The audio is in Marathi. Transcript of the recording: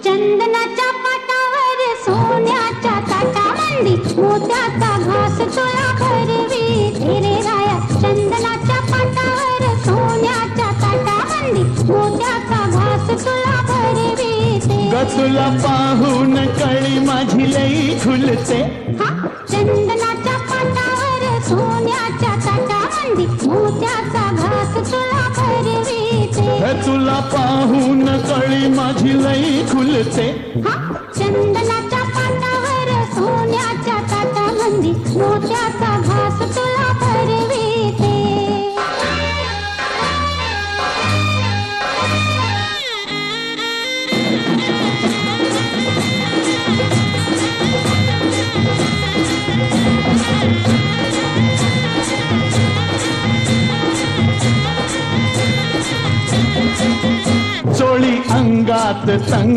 चंदनाच्या पाटावर सोन्याच्या ताटामंदी मोत्याचा घास तुला भरवीते रे राया. चंदनाच्या पाटावर सोन्याच्या ताटामंदी मोत्याचा घास तुला भरवीते. ग तुला पाहून कळी माझी लई खुलते. चंदनाच्या पाटावर सोन्याच्या ताटामंदी मोत्याचा घास तुला भरवीते. तुला पाहून कळी माझी लई खुलते. चंदनाच्या पाटावर सोन्याच्या ताटामंदी मोत्याचा घास तुला भरवीते. चोळी अंगात तंग